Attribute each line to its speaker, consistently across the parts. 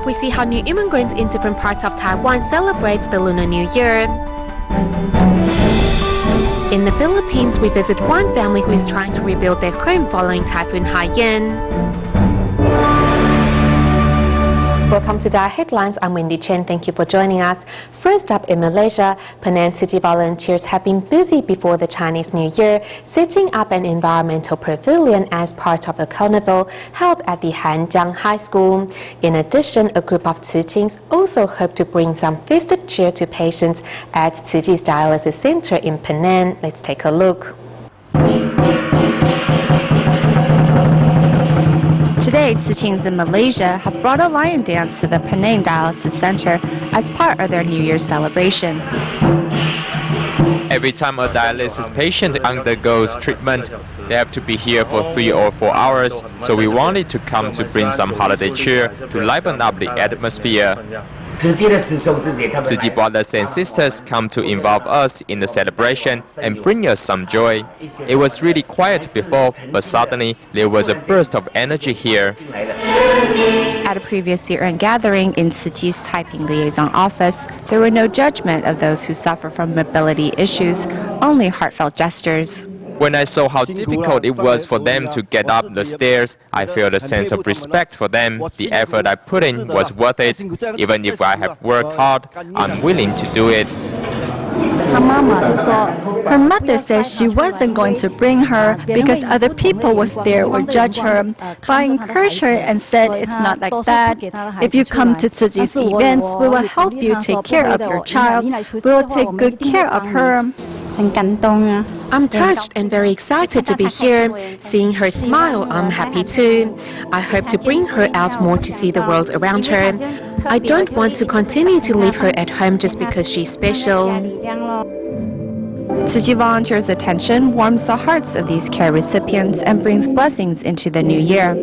Speaker 1: up, we see how new immigrants in different parts of Taiwan celebrate the Lunar New Year. In the Philippines, we visit one family who is trying to rebuild their home following Typhoon Haiyan. Welcome to DaAi Headlines. I'm Wendy Chen. Thank you for joining us. First up, in Malaysia, Penang city volunteers have been busy before the Chinese New Year, setting up an environmental pavilion as part of a carnival held at the Hanjiang High School. In addition, a group of Tzu Jings also hope to bring some festive cheer to patients at Tzu Ji's dialysis center in Penang. Let's take a look.
Speaker 2: Today, Tzu Jings in Malaysia have brought a lion dance to the Penang Dialysis Center as part of their New Year's celebration.
Speaker 3: Every time a dialysis patient undergoes treatment, they have to be here for 3 or 4 hours, so we wanted to come to bring some holiday cheer to liven up the atmosphere. Tzu Ji brothers and sisters come to involve us in the celebration and bring us some joy. It was really quiet before, but suddenly there was a burst of energy here.
Speaker 2: At a previous year-end gathering in Tzu Ji's Taiping liaison office, there were no judgment of those who suffer from mobility issues, only heartfelt gestures.
Speaker 3: When I saw how difficult it was for them to get up the stairs, I felt a sense of respect for them. The effort I put in was worth it. Even if I have worked hard, I'm willing to do it.
Speaker 4: Her mother said she wasn't going to bring her because other people was there would judge her. But I encouraged her and said it's not like that. If you come to Tzu Ji's events, we will help you take care of your child. We will take good care of her.
Speaker 1: I'm touched and very excited to be here. Seeing her smile, I'm happy too. I hope to bring her out more to see the world around her. I don't want to continue to leave her at home just because she's special.
Speaker 2: Tzu Ji volunteers' attention warms the hearts of these care recipients and brings blessings into the new year.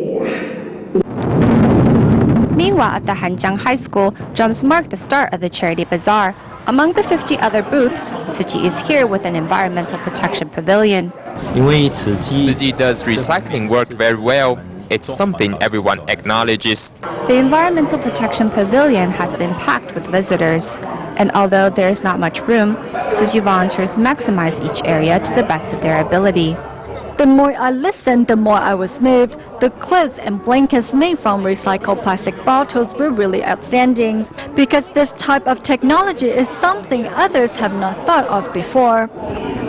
Speaker 2: Meanwhile, at the Hanjiang High School, drums mark the start of the charity bazaar. Among the 50 other booths, Tzu Ji is here with an environmental protection pavilion.
Speaker 3: Tzu Ji does recycling work very well. It's something everyone acknowledges.
Speaker 2: The environmental protection pavilion has been packed with visitors. And although there is not much room, Tzu Ji volunteers maximize each area to the best of their ability.
Speaker 4: The more I listened, the more I was moved. The clothes and blankets made from recycled plastic bottles were really outstanding because this type of technology is something others have not thought of before.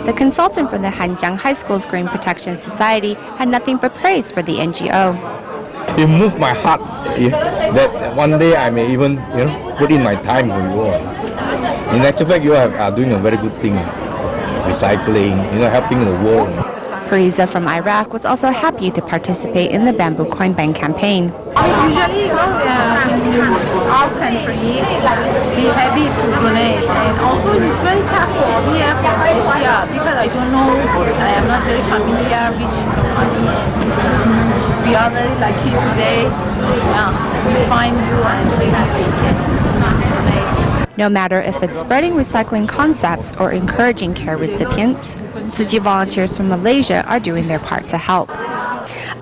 Speaker 2: The consultant from the Hanjiang High School's Green Protection Society had nothing but praise for the NGO.
Speaker 5: It moved my heart that one day I may even put in my time for you all. In actual fact, you are doing a very good thing, recycling, helping the world.
Speaker 2: Fariza from Iraq was also happy to participate in the Bamboo Coin Bank campaign.
Speaker 6: Usually, in our country, we happy to donate, and also it's very tough for me from Asia because I don't know, I am not very familiar which company. We are very lucky today. We find you and we can donate.
Speaker 2: No matter if it's spreading recycling concepts or encouraging care recipients, Tzu Ji volunteers from Malaysia are doing their part to help.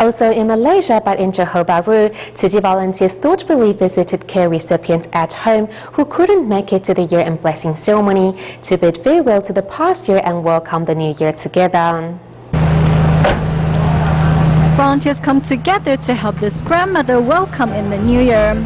Speaker 1: Also in Malaysia, but in Johor Bahru, Tzu Ji volunteers thoughtfully visited care recipients at home who couldn't make it to the year-end blessing ceremony to bid farewell to the past year and welcome the new year together.
Speaker 4: Volunteers come together to help this grandmother welcome in the new year.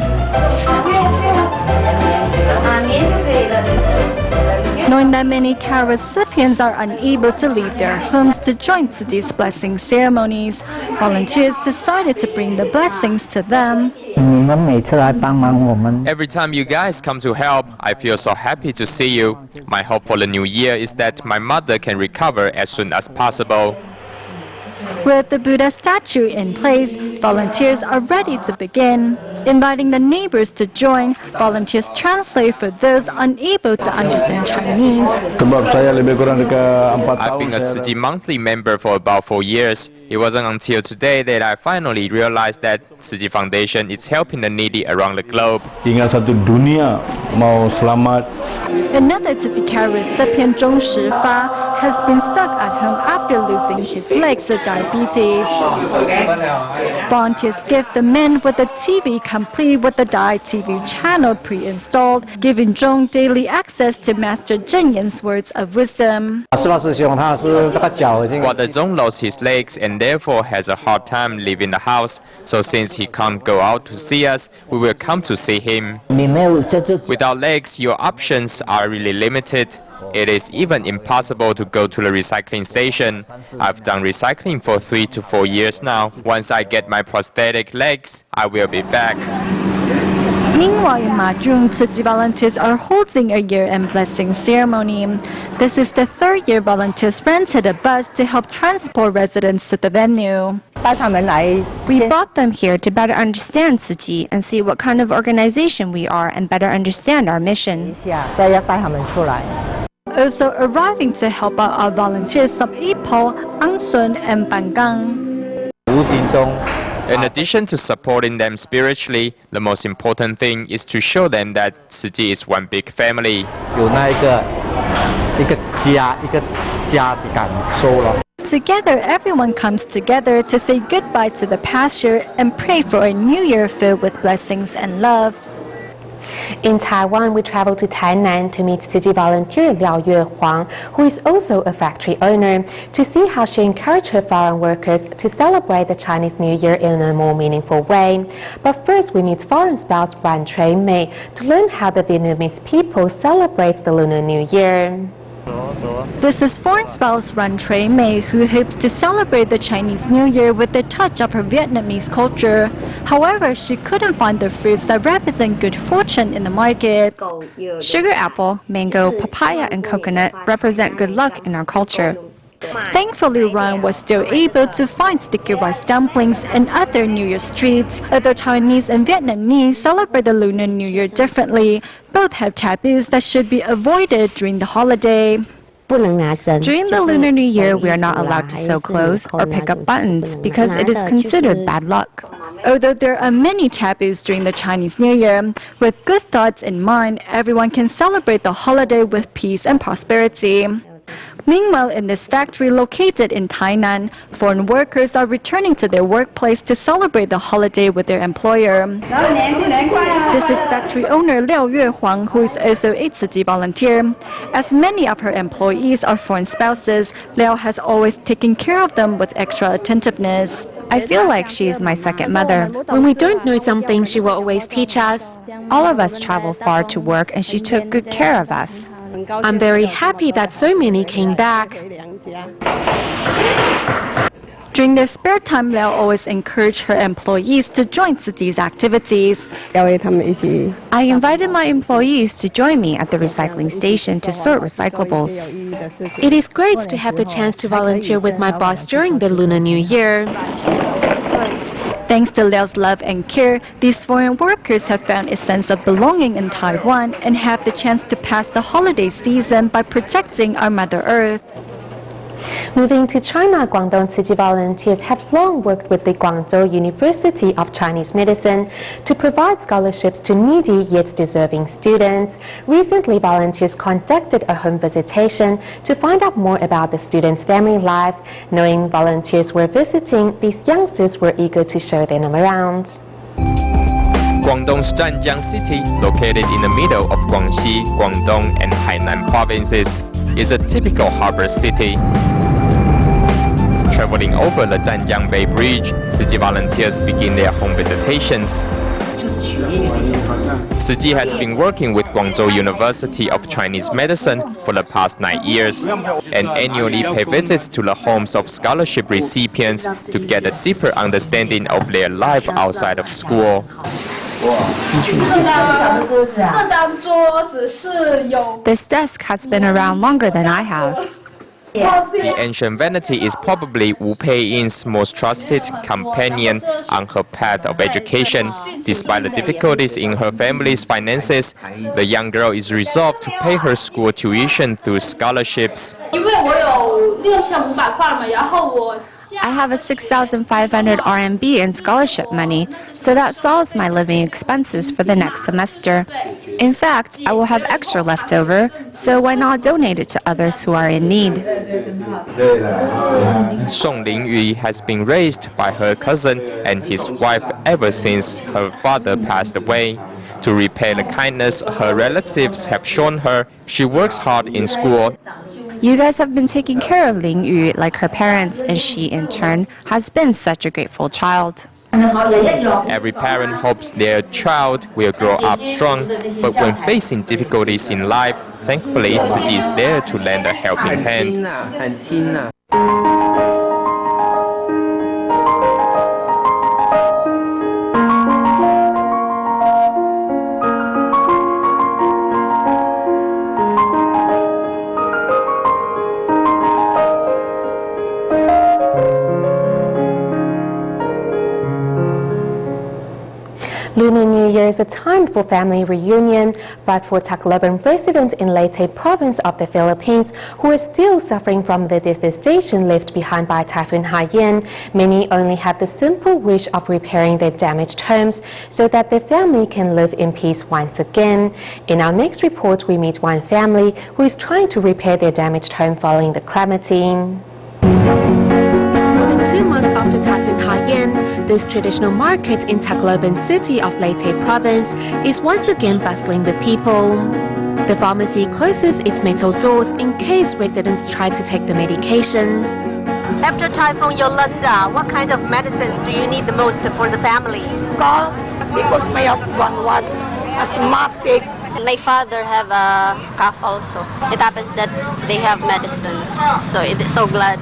Speaker 4: Knowing that many care recipients are unable to leave their homes to join Tzu Ji's blessing ceremonies, volunteers decided to bring the blessings to them.
Speaker 3: Every time you guys come to help, I feel so happy to see you. My hope for the new year is that my mother can recover as soon as possible.
Speaker 4: With the Buddha statue in place, volunteers are ready to begin. Inviting the neighbors to join, volunteers translate for those unable to understand Chinese.
Speaker 3: I've been a Tzu Ji monthly member for about 4 years. It wasn't until today that I finally realized that Tzu Ji Foundation is helping the needy around the globe.
Speaker 4: Another Tzu Ji care recipient, Zhong Shifa, has been stuck at home after losing his legs to diabetes. Volunteers give the man with a TV complete with the DaAi TV channel pre-installed, giving Zhong daily access to Master Zheng Yan's words of wisdom.
Speaker 3: While the Zhong lost his legs and therefore has a hard time leaving the house, so since he can't go out to see us, we will come to see him. Without legs, your options are really limited. It is even impossible to go to the recycling station. I've done recycling for 3 to 4 years now. Once I get my prosthetic legs, I will be back.
Speaker 4: Meanwhile, in Mahjong, Tzu Chi volunteers are holding a year-end blessing ceremony. This is the third year volunteers rented a bus to help transport residents to the venue.
Speaker 2: We brought them here to better understand Tzu Chi and see what kind of organization we are and better understand our mission.
Speaker 4: Also arriving to help out our volunteers some Ipo, Angsun, and Bangang.
Speaker 3: In addition to supporting them spiritually, the most important thing is to show them that Tzu Chi is one big family.
Speaker 4: Together, everyone comes together to say goodbye to the past year and pray for a new year filled with blessings and love.
Speaker 1: In Taiwan, we traveled to Tainan to meet Tzu Chi volunteer Liao Yuehuang, who is also a factory owner, to see how she encouraged her foreign workers to celebrate the Chinese New Year in a more meaningful way. But first, we meet foreign spouse Ran Trey Mei to learn how the Vietnamese people celebrate the Lunar New Year.
Speaker 4: This is foreign spouse Ran Trey Mei, who hopes to celebrate the Chinese New Year with a touch of her Vietnamese culture. However, she couldn't find the fruits that represent good fortune in the market.
Speaker 2: Sugar apple, mango, papaya, and coconut represent good luck in our culture.
Speaker 4: Thankfully, Ran was still able to find sticky rice dumplings and other New Year's treats. Although Chinese and Vietnamese celebrate the Lunar New Year differently, both have taboos that should be avoided during the holiday.
Speaker 2: During the Lunar New Year, we are not allowed to sew clothes or pick up buttons because it is considered bad luck.
Speaker 4: Although there are many taboos during the Chinese New Year, with good thoughts in mind, everyone can celebrate the holiday with peace and prosperity. Meanwhile, in this factory located in Tainan, foreign workers are returning to their workplace to celebrate the holiday with their employer. This is factory owner Liao Yuehuang, who is also a Tzu Chi volunteer. As many of her employees are foreign spouses, Liao has always taken care of them with extra attentiveness.
Speaker 2: I feel like she is my second mother.
Speaker 1: When we don't know something, she will always teach us.
Speaker 2: All of us travel far to work and she took good care of us.
Speaker 1: I'm very happy that so many came back.
Speaker 4: During their spare time, Liao always encouraged her employees to join Tzu Chi's activities.
Speaker 2: I invited my employees to join me at the recycling station to sort recyclables.
Speaker 1: It is great to have the chance to volunteer with my boss during the Lunar New Year.
Speaker 4: Thanks to Liao's love and care, these foreign workers have found a sense of belonging in Taiwan and have the chance to pass the holiday season by protecting our Mother Earth.
Speaker 1: Moving to China, Guangdong Tzu Chi volunteers have long worked with the Guangzhou University of Chinese Medicine to provide scholarships to needy yet deserving students. Recently, volunteers conducted a home visitation to find out more about the students' family life. Knowing volunteers were visiting, these youngsters were eager to show them around.
Speaker 3: Guangdong's Zhanjiang City, located in the middle of Guangxi, Guangdong, and Hainan provinces, is a typical harbor city. Traveling over the Zhanjiang Bay Bridge, Tzu Chi volunteers begin their home visitations. Tzu Chi has been working with Guangzhou University of Chinese Medicine for the past 9 years and annually pay visits to the homes of scholarship recipients to get a deeper understanding of their life outside of school.
Speaker 2: This desk has been around longer than I have.
Speaker 3: The ancient vanity is probably Wu Peiyin's most trusted companion on her path of education. Despite the difficulties in her family's finances, the young girl is resolved to pay her school tuition through scholarships.
Speaker 2: I have a 6,500 RMB in scholarship money, so that solves my living expenses for the next semester. In fact, I will have extra left over, so why not donate it to others who are in need?
Speaker 3: Song Lingyu has been raised by her cousin and his wife ever since her father passed away. To repay the kindness her relatives have shown her, she works hard in school.
Speaker 2: You guys have been taking care of Ling Yu like her parents, and she, in turn, has been such a grateful child.
Speaker 3: Every parent hopes their child will grow up strong, but when facing difficulties in life, thankfully Tzu Chi is there to lend a helping hand.
Speaker 1: Lunar New Year is a time for family reunion, but for Tacloban residents in Leyte province of the Philippines who are still suffering from the devastation left behind by Typhoon Haiyan, many only have the simple wish of repairing their damaged homes so that their family can live in peace once again. In our next report, we meet one family who is trying to repair their damaged home following the calamity. More than 2 months after Typhoon Haiyan, this traditional market in Tacloban city of Leyte province is once again bustling with people. The pharmacy closes its metal doors in case residents try to take the medication.
Speaker 7: After Typhoon Yolanda, what kind of medicines do you need the most for the family?
Speaker 8: Because my husband was asthmatic.
Speaker 7: My father have a cough also. It happens that they have medicine, so it's so glad.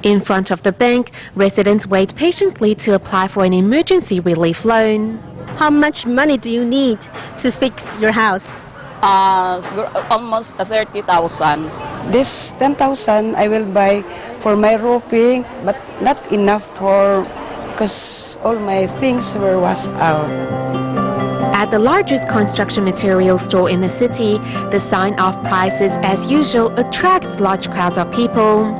Speaker 1: In front of the bank, residents wait patiently to apply for an emergency relief loan.
Speaker 7: How much money do you need to fix your house?
Speaker 8: Almost 30,000. This 10,000 I will buy for my roofing, but not enough because all my things were washed out.
Speaker 1: At the largest construction materials store in the city, the sign of prices as usual attracts large crowds of people.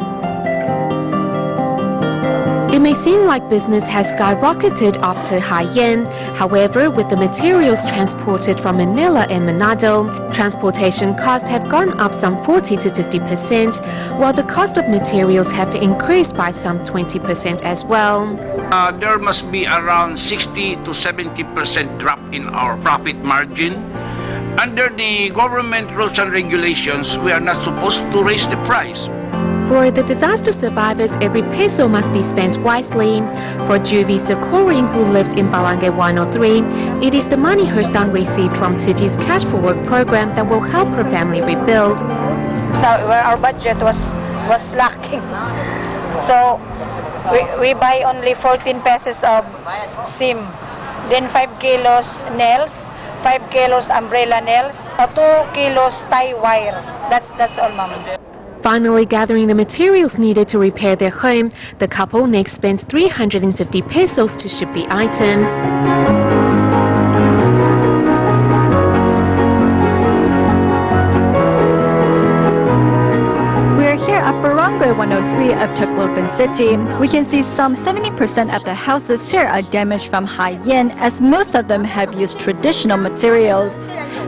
Speaker 1: It may seem like business has skyrocketed after Haiyan. However, with the materials transported from Manila and Manado, transportation costs have gone up some 40 to 50%, while the cost of materials have increased by some 20% as well.
Speaker 9: There must be around 60 to 70% drop in our profit margin. Under the government rules and regulations, we are not supposed to raise the price.
Speaker 1: For the disaster survivors, every peso must be spent wisely. For Juvie Socoring, who lives in Barangay 103, it is the money her son received from Tzu Chi's Cash for Work program that will help her family rebuild.
Speaker 10: Our budget was lacking. So we buy only 14 pesos of SIM, then 5 kilos nails, 5 kilos umbrella nails, 2 kilos tie wire. That's all, Mama.
Speaker 1: Finally gathering the materials needed to repair their home, the couple next spends 350 pesos to ship the items.
Speaker 4: We're here at Barangay 103 of Tacloban City. We can see some 70% of the houses here are damaged from Haiyan, as most of them have used traditional materials.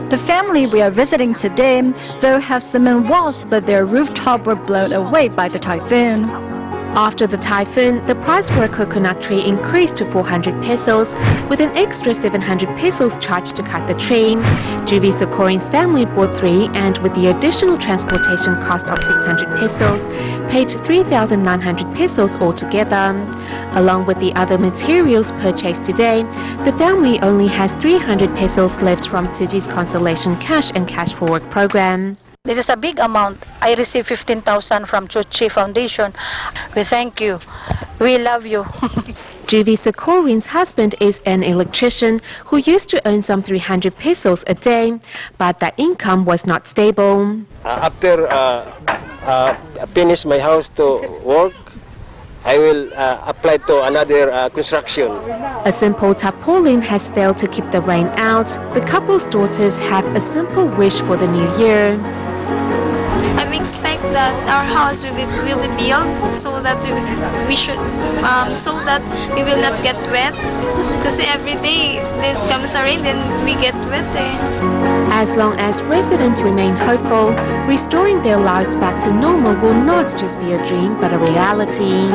Speaker 4: The family we are visiting today, though, have cement walls, but their rooftop were blown away by the typhoon.
Speaker 1: After the typhoon, the price for a coconut tree increased to 400 pesos, with an extra 700 pesos charged to cut the tree. Juvie Socoring's family bought 3, and with the additional transportation cost of 600 pesos, paid 3,900 pesos altogether. Along with the other materials purchased today, the family only has 300 pesos left from Tzu Chi's Consolation Cash and Cash for Work program.
Speaker 10: This is a big amount. I received 15,000 from Tzu Chi Foundation. We thank you. We love you.
Speaker 1: Juvie Socoring's husband is an electrician who used to earn some 300 pesos a day, but that income was not stable.
Speaker 11: After finish my house to work, I will apply to another construction.
Speaker 1: A simple tarpaulin has failed to keep the rain out. The couple's daughters have a simple wish for the new year.
Speaker 12: I expect that our house will be built so that we will not get wet. Because every day this comes a rain, then we get wet.
Speaker 1: As As long as residents remain hopeful, restoring their lives back to normal will not just be a dream but a reality.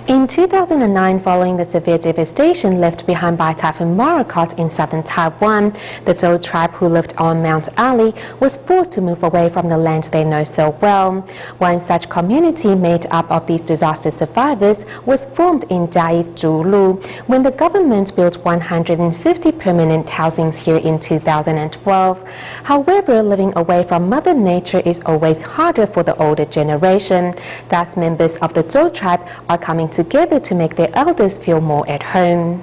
Speaker 1: In 2009, following the severe devastation left behind by Typhoon Morakot in southern Taiwan, the Zhou tribe who lived on Mount Ali was forced to move away from the land they know so well. One such community made up of these disaster survivors was formed in DaAi's Zhulu when the government built 150 permanent housings here in 2012. However, living away from Mother Nature is always harder for the older generation. Thus, members of the Zhou tribe are coming together to make their elders feel more at home.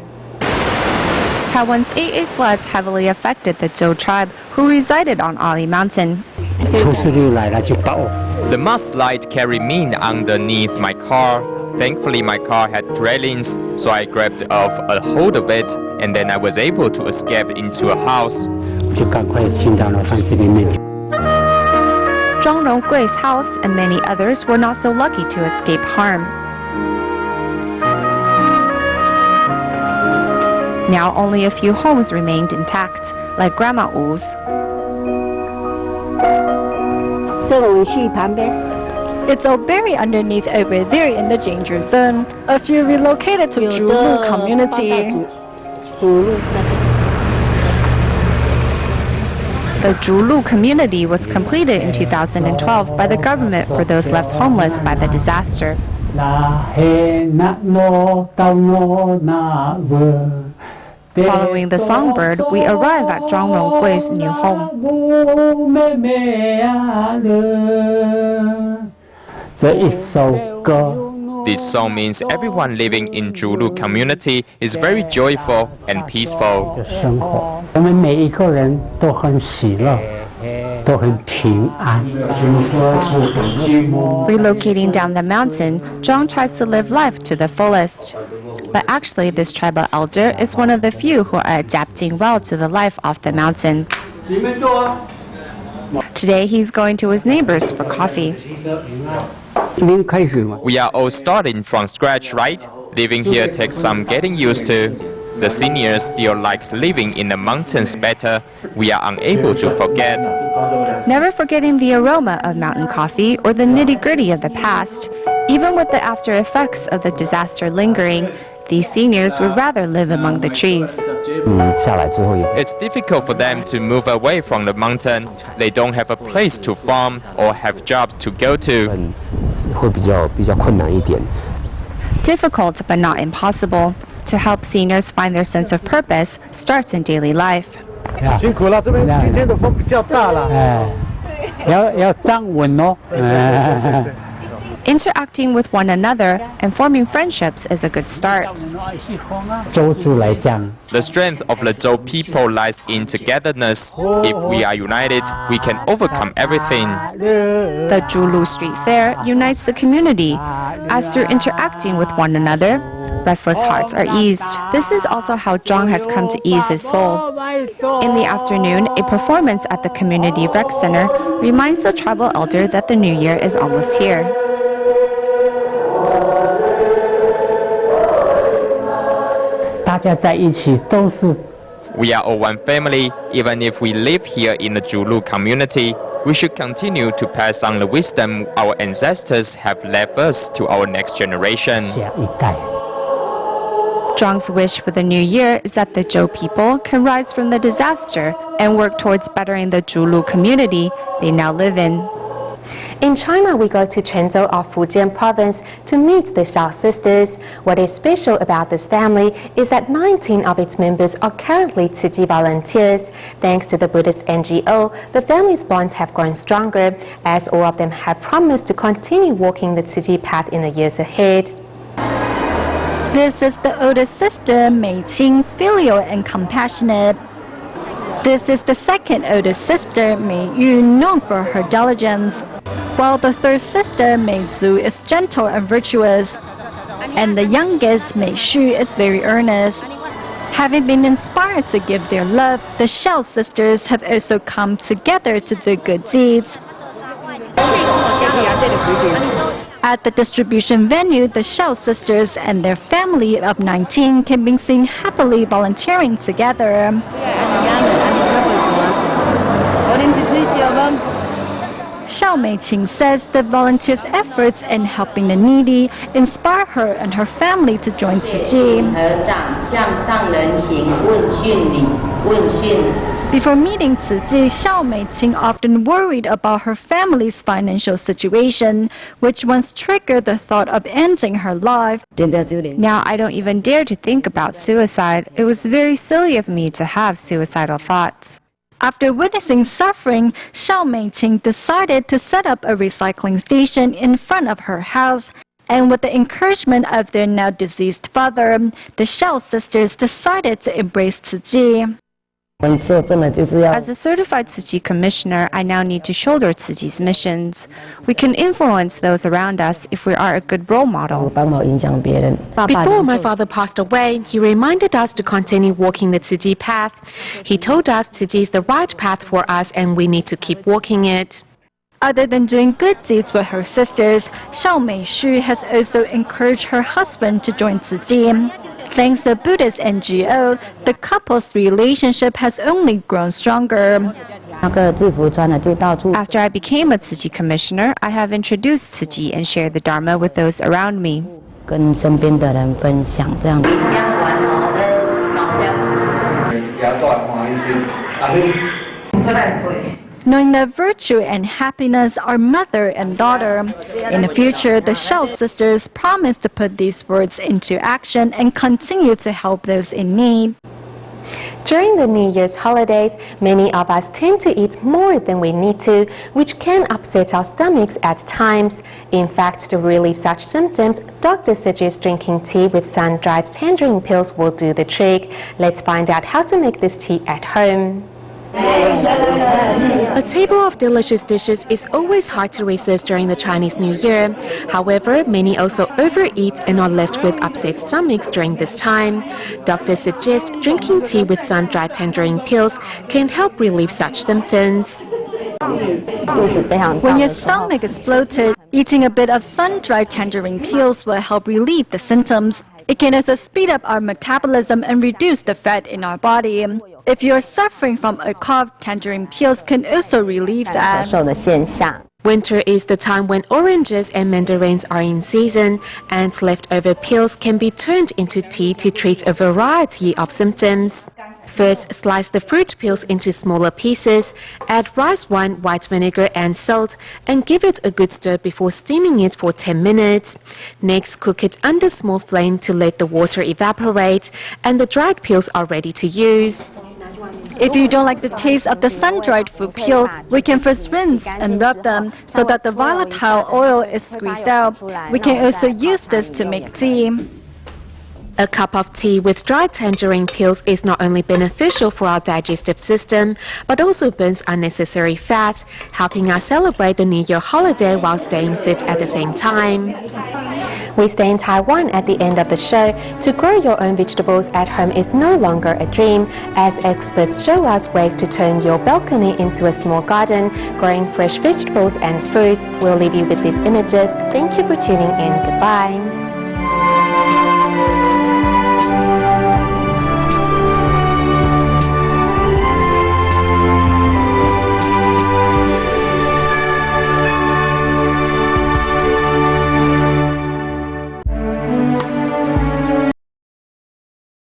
Speaker 2: Taiwan's 88 floods heavily affected the Zhou tribe, who resided on Ali Mountain.
Speaker 3: The mudslide carried me underneath my car. Thankfully, my car had railings, so I grabbed off a hold of it, and then I was able to escape into a house.
Speaker 2: Zhang Ronggui's house and many others were not so lucky to escape harm. Now only a few homes remained intact, like Grandma Wu's.
Speaker 4: It's all buried underneath over there in the danger zone. A few relocated to Zhulu community.
Speaker 2: The Zhulu community was completed in 2012 by the government for those left homeless by the disaster. Following the songbird, we arrive at Zhang Ronggui's new home.
Speaker 3: This song means everyone living in Zhulu community is very joyful and peaceful.
Speaker 2: Relocating down the mountain, Zhang tries to live life to the fullest. But actually, this tribal elder is one of the few who are adapting well to the life off the mountain. Today, he's going to his neighbors for coffee.
Speaker 3: We are all starting from scratch, right? Living here takes some getting used to. The seniors still like living in the mountains better. We are unable to forget.
Speaker 2: Never forgetting the aroma of mountain coffee or the nitty-gritty of the past. Even with the after effects of the disaster lingering, these seniors would rather live among the trees.
Speaker 3: It's difficult for them to move away from the mountain. They don't have a place to farm or have jobs to go to.
Speaker 2: Difficult but not impossible. To help seniors find their sense of purpose starts in daily life. Interacting with one another and forming friendships is a good start.
Speaker 3: The strength of the Zhou people lies in togetherness. If we are united, we can overcome everything.
Speaker 2: The Zhulu Street Fair unites the community, as through interacting with one another, restless hearts are eased. This is also how Zhang has come to ease his soul. In the afternoon, a performance at the Community Rec Center reminds the tribal elder that the new year is almost here.
Speaker 3: We are all one family. Even if we live here in the Zhulu community, we should continue to pass on the wisdom our ancestors have left us to our next generation.
Speaker 2: Zhang's wish for the new year is that the Zhou people can rise from the disaster and work towards bettering the Zhulu community they now live in.
Speaker 1: In China, we go to Quanzhou of Fujian province to meet the Xiao sisters. What is special about this family is that 19 of its members are currently Tzu Chi volunteers. Thanks to the Buddhist NGO, the family's bonds have grown stronger, as all of them have promised to continue walking the Tzu Chi path in the years ahead.
Speaker 4: This is the oldest sister, Mei Qing, filial and compassionate. This is the second oldest sister, Mei Yu, known for her diligence, while the third sister, Mei Zhu, is gentle and virtuous, and the youngest, Mei Xu, is very earnest. Having been inspired to give their love, the Xiao sisters have also come together to do good deeds. At the distribution venue, the Xiao sisters and their family of 19 can be seen happily volunteering together. Xiao Meiqing says the volunteers' efforts in helping the needy inspire her and her family to join Tzu Chi. Before meeting Tzu Chi, Xiao Meiqing often worried about her family's financial situation, which once triggered the thought of ending her life.
Speaker 2: Now I don't even dare to think about suicide. It was very silly of me to have suicidal thoughts.
Speaker 4: After witnessing suffering, Xiao Meiqing decided to set up a recycling station in front of her house. And with the encouragement of their now deceased father, the Xiao sisters decided to embrace Tzu Chi.
Speaker 2: As a certified Tzu Chi commissioner, I now need to shoulder Tzu Chi's missions. We can influence those around us if we are a good role model.
Speaker 1: Before my father passed away, he reminded us to continue walking the Tzu Chi path. He told us Tzu Chi is the right path for us and we need to keep walking it.
Speaker 4: Other than doing good deeds with her sisters, Xiao Meishu has also encouraged her husband to join Tzu Chi. Thanks to a Buddhist NGO, the couple's relationship has only grown stronger.
Speaker 2: After I became a Tzu Chi commissioner, I have introduced Tzu Chi and shared the Dharma with those around me.
Speaker 4: Knowing that virtue and happiness are mother and daughter. In the future, the Xiao sisters promise to put these words into action and continue to help those in need.
Speaker 1: During the New Year's holidays, many of us tend to eat more than we need to, which can upset our stomachs at times. In fact, to relieve such symptoms, doctors suggest drinking tea with sun-dried tangerine peels will do the trick. Let's find out how to make this tea at home. A table of delicious dishes is always hard to resist during the Chinese New Year. However, many also overeat and are left with upset stomachs during this time. Doctors suggest drinking tea with sun-dried tangerine peels can help relieve such symptoms.
Speaker 4: When your stomach is bloated, eating a bit of sun-dried tangerine peels will help relieve the symptoms. It can also speed up our metabolism and reduce the fat in our body. If you are suffering from a cough, tangerine peels can also relieve that.
Speaker 1: Winter is the time when oranges and mandarins are in season, and leftover peels can be turned into tea to treat a variety of symptoms. First, slice the fruit peels into smaller pieces, add rice wine, white vinegar and salt, and give it a good stir before steaming it for 10 minutes. Next, cook it under small flame to let the water evaporate, and the dried peels are ready to use.
Speaker 4: If you don't like the taste of the sun-dried fruit peels, we can first rinse and rub them so that the volatile oil is squeezed out. We can also use this to make tea.
Speaker 1: A cup of tea with dried tangerine peels is not only beneficial for our digestive system, but also burns unnecessary fat, helping us celebrate the New Year holiday while staying fit at the same time. We stay in Taiwan at the end of the show. To grow your own vegetables at home is no longer a dream, as experts show us ways to turn your balcony into a small garden, growing fresh vegetables and fruits. We'll leave you with these images. Thank you for tuning in. Goodbye.